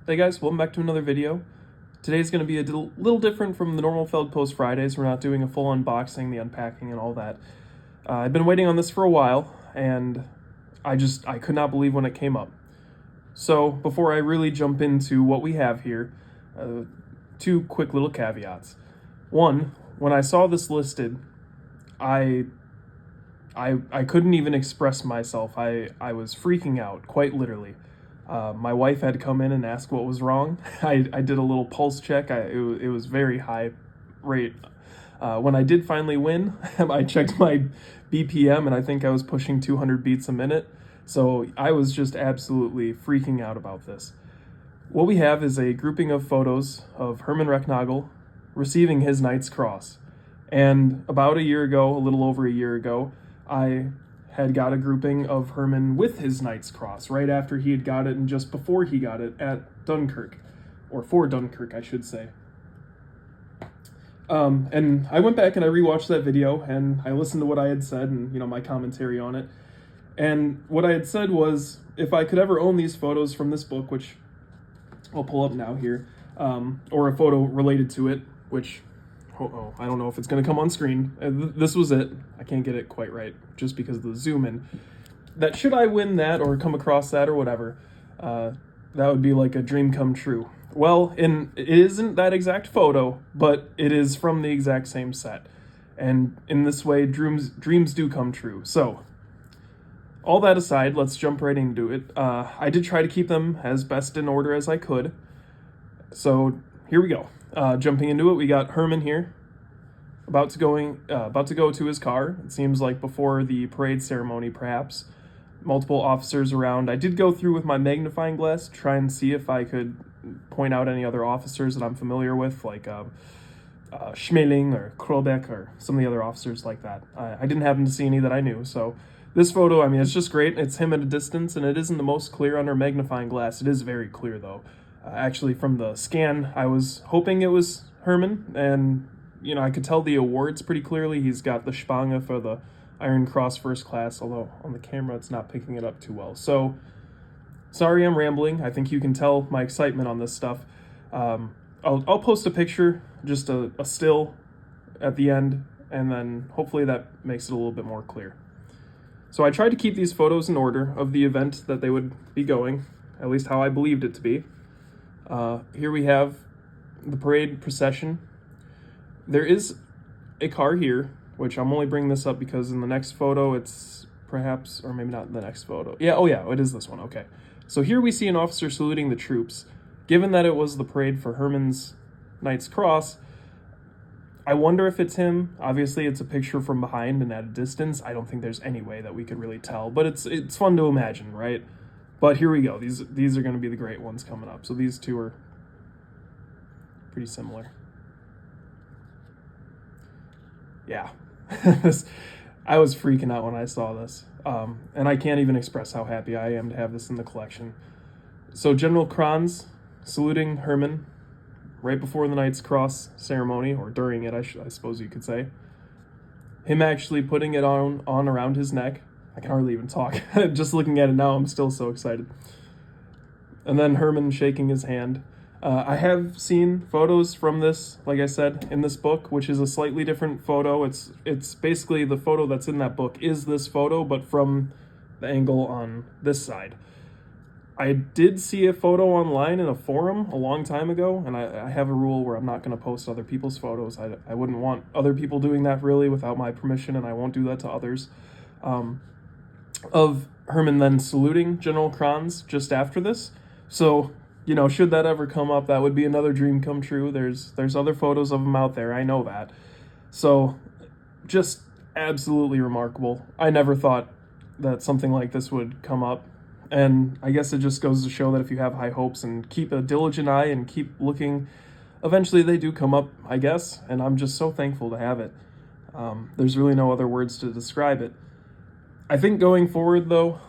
Hey guys, welcome back to another video. Today's going to be a little different from the normal Feldpost Fridays. We're not doing a full unboxing, the unpacking, and all that. I've been waiting on this for a while, and I could not believe when it came up. So before I really jump into what we have here, two quick little caveats. One, when I saw this listed, I couldn't even express myself. I was freaking out, quite literally. My wife had to come in and ask what was wrong. I did a little pulse check. It was very high rate. When I did finally win, I checked my BPM and I think I was pushing 200 beats a minute. So I was just absolutely freaking out about this. What we have is a grouping of photos of Herman Recknagel receiving his Knight's Cross. And about a year ago, a little over a year ago, I had got a grouping of Herman with his Knight's Cross right after he had got it and just before he got it at Dunkirk, or for Dunkirk, I should say. And I went back and I rewatched that video and I listened to what I had said and, my commentary on it. And what I had said was, if I could ever own these photos from this book, which I'll pull up now here, or a photo related to it, which I don't know if it's going to come on screen. This was it. I can't get it quite right just because of the zoom in. That should I win that or come across that or whatever, that would be like a dream come true. Well, it isn't that exact photo, but it is from the exact same set. And in this way, dreams do come true. So, all that aside, let's jump right into it. I did try to keep them as best in order as I could. So, here we go. Jumping into it, we got Herman here, about to go to his car. It seems like before the parade ceremony, perhaps. Multiple officers around. I did go through with my magnifying glass to try and see if I could point out any other officers that I'm familiar with, like Schmeling or Krobeck or some of the other officers like that. I didn't happen to see any that I knew, so this photo, it's just great. It's him at a distance, and it isn't the most clear under magnifying glass. It is very clear, though. Actually, from the scan, I was hoping it was Herman, and, I could tell the awards pretty clearly. He's got the Spange for the Iron Cross First Class, although on the camera it's not picking it up too well. So, sorry I'm rambling. I think you can tell my excitement on this stuff. I'll post a picture, just a still at the end, and then hopefully that makes it a little bit more clear. So I tried to keep these photos in order of the event that they would be going, at least how I believed it to be. Here we have the parade procession. There is a car here, which I'm only bringing this up because in the next photo it's perhaps, or maybe not the next photo. Yeah, it is this one, okay. So here we see an officer saluting the troops. Given that it was the parade for Herman's Knight's Cross, I wonder if it's him. Obviously, it's a picture from behind and at a distance. I don't think there's any way that we could really tell, but it's fun to imagine, right? But here we go. These are going to be the great ones coming up. So these two are pretty similar. Yeah. I was freaking out when I saw this. And I can't even express how happy I am to have this in the collection. So General Kranz saluting Herman right before the Knight's Cross ceremony, or during it, I suppose you could say. Him actually putting it on around his neck. I can hardly even talk. Just looking at it now, I'm still so excited. And then Herman shaking his hand. I have seen photos from this, like I said, in this book, which is a slightly different photo. It's basically the photo that's in that book is this photo, but from the angle on this side. I did see a photo online in a forum a long time ago, and I have a rule where I'm not going to post other people's photos. I wouldn't want other people doing that really without my permission, and I won't do that to others. Of Herman then saluting General Kranz just after this. So, should that ever come up, that would be another dream come true. There's other photos of him out there, I know that. So, just absolutely remarkable. I never thought that something like this would come up. And I guess it just goes to show that if you have high hopes and keep a diligent eye and keep looking, eventually they do come up, I guess. And I'm just so thankful to have it. There's really no other words to describe it. I think going forward, though,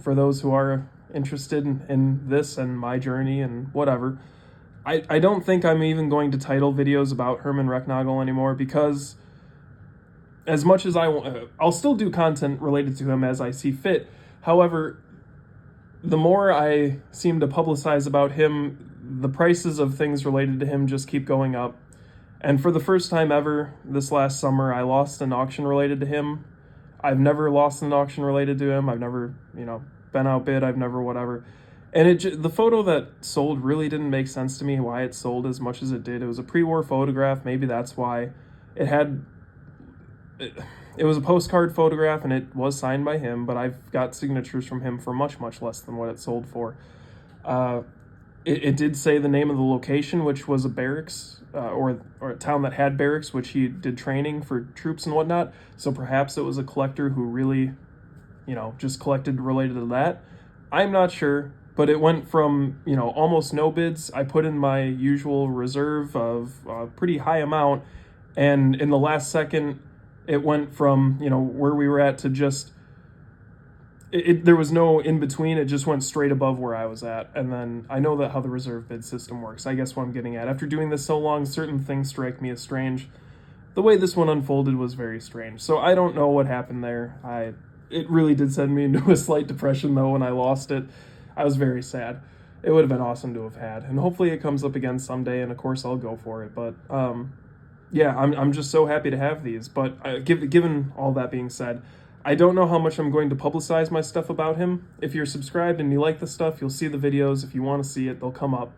for those who are interested in this and my journey and whatever, I don't think I'm even going to title videos about Herman Recknagel anymore, because as much as I'll still do content related to him as I see fit. However, the more I seem to publicize about him, the prices of things related to him just keep going up. And for the first time ever this last summer, I lost an auction related to him. I've never lost an auction related to him. I've never, been outbid. I've never whatever. And the photo that sold really didn't make sense to me why it sold as much as it did. It was a pre-war photograph. Maybe that's why. It was a postcard photograph and it was signed by him, but I've got signatures from him for much, much less than what it sold for. It did say the name of the location, which was a barracks, or a town that had barracks, which he did training for troops and whatnot. So perhaps it was a collector who really, just collected related to that. I'm not sure, but it went from, almost no bids. I put in my usual reserve of a pretty high amount, and in the last second, it went from, where we were at to just, there was no in between. It just went straight above where I was at. And then I know that how the reserve bid system works. I guess what I'm getting at, after doing this so long, certain things strike me as strange. The way this one unfolded was very strange. So I don't know what happened there. It really did send me into a slight depression though when I lost it. I was very sad. It would have been awesome to have had. And hopefully it comes up again someday, and of course I'll go for it. But yeah, I'm just so happy to have these. But given all that being said, I don't know how much I'm going to publicize my stuff about him. If you're subscribed and you like the stuff, you'll see the videos. If you want to see it, they'll come up.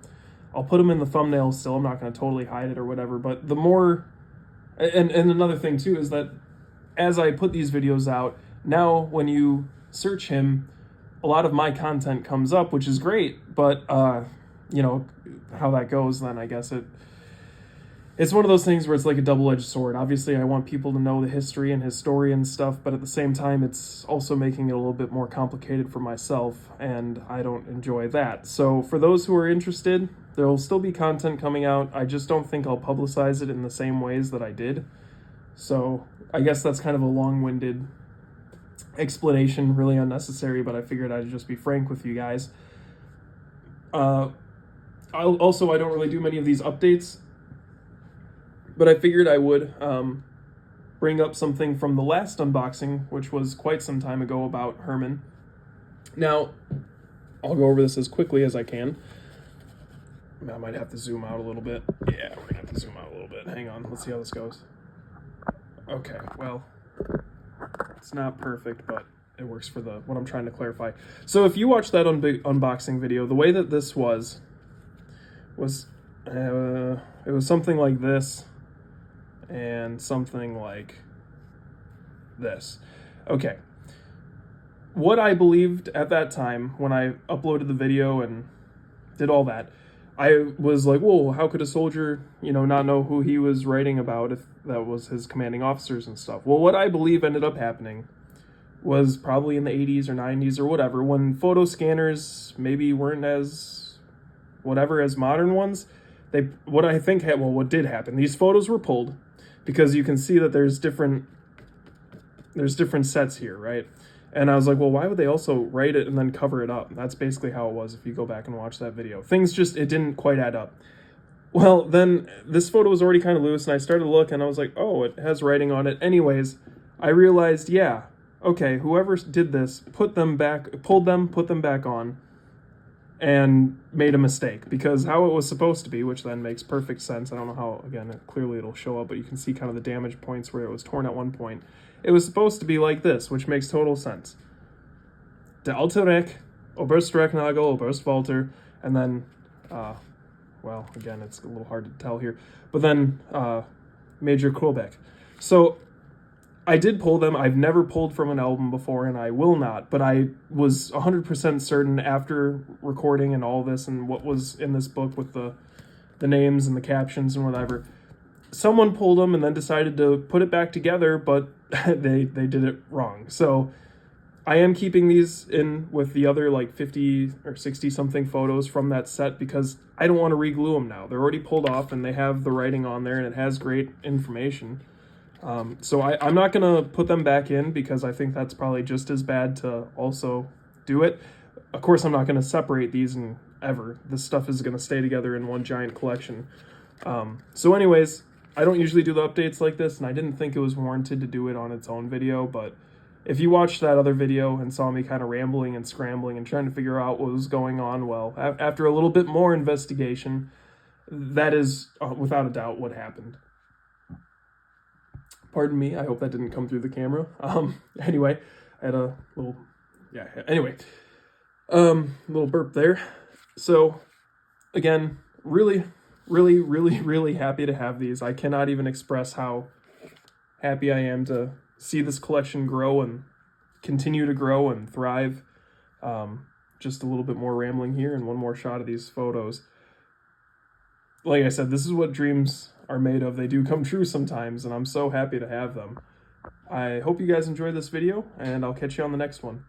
I'll put them in the thumbnail still. I'm not going to totally hide it or whatever. But the more... And another thing, too, is that as I put these videos out, now when you search him, a lot of my content comes up, which is great. But, how that goes, then I guess it's one of those things where it's like a double-edged sword. Obviously, I want people to know the history and his story and stuff, but at the same time, it's also making it a little bit more complicated for myself, and I don't enjoy that. So for those who are interested, there will still be content coming out. I just don't think I'll publicize it in the same ways that I did. So I guess that's kind of a long-winded explanation, really unnecessary, but I figured I'd just be frank with you guys. I don't really do many of these updates, but I figured I would bring up something from the last unboxing, which was quite some time ago, about Herman. Now, I'll go over this as quickly as I can. I might have to zoom out a little bit. Yeah, we're going to have to zoom out a little bit. Hang on, let's see how this goes. Okay, well, it's not perfect, but it works for what I'm trying to clarify. So if you watch that unboxing video, the way that this was it was something like this, and something like this. Okay. What I believed at that time when I uploaded the video and did all that, I was like, whoa, how could a soldier, not know who he was writing about if that was his commanding officers and stuff? Well, what I believe ended up happening was probably in the 80s or 90s or whatever, when photo scanners maybe weren't as modern ones. What did happen, these photos were pulled, because you can see that there's different sets here, right? And I was like, well, why would they also write it and then cover it up? That's basically how it was if you go back and watch that video. Things it didn't quite add up. Well, then this photo was already kind of loose, and I started to look, and I was like, oh, it has writing on it. Anyways, I realized, yeah, okay, whoever did this, pulled them, put them back on, and made a mistake, because how it was supposed to be, which then makes perfect sense. I don't know how, again, clearly it'll show up, but you can see kind of the damage points where it was torn at one point. It was supposed to be like this, which makes total sense. Der Alte Reck, Oberst Recknagel, Oberst Walter, and then, well, again, it's a little hard to tell here, but then Major Krolbeck. So I did pull them. I've never pulled from an album before, and I will not, but I was 100% certain after recording and all this and what was in this book with the names and the captions and whatever, someone pulled them and then decided to put it back together, but they did it wrong. So I am keeping these in with the other 50 or 60 something photos from that set, because I don't want to re-glue them now. They're already pulled off and they have the writing on there and it has great information. So I'm not going to put them back in, because I think that's probably just as bad to also do it. Of course, I'm not going to separate these ever. This stuff is going to stay together in one giant collection. So anyways, I don't usually do the updates like this, and I didn't think it was warranted to do it on its own video, but if you watched that other video and saw me kind of rambling and scrambling and trying to figure out what was going on, well, after a little bit more investigation, that is without a doubt what happened. Pardon me, I hope that didn't come through the camera. Anyway, I had a little, little burp there. So, again, really, really, really, really happy to have these. I cannot even express how happy I am to see this collection grow and continue to grow and thrive. Just a little bit more rambling here and one more shot of these photos. Like I said, this is what dreams are made of. They do come true sometimes, and I'm so happy to have them. I hope you guys enjoyed this video, and I'll catch you on the next one.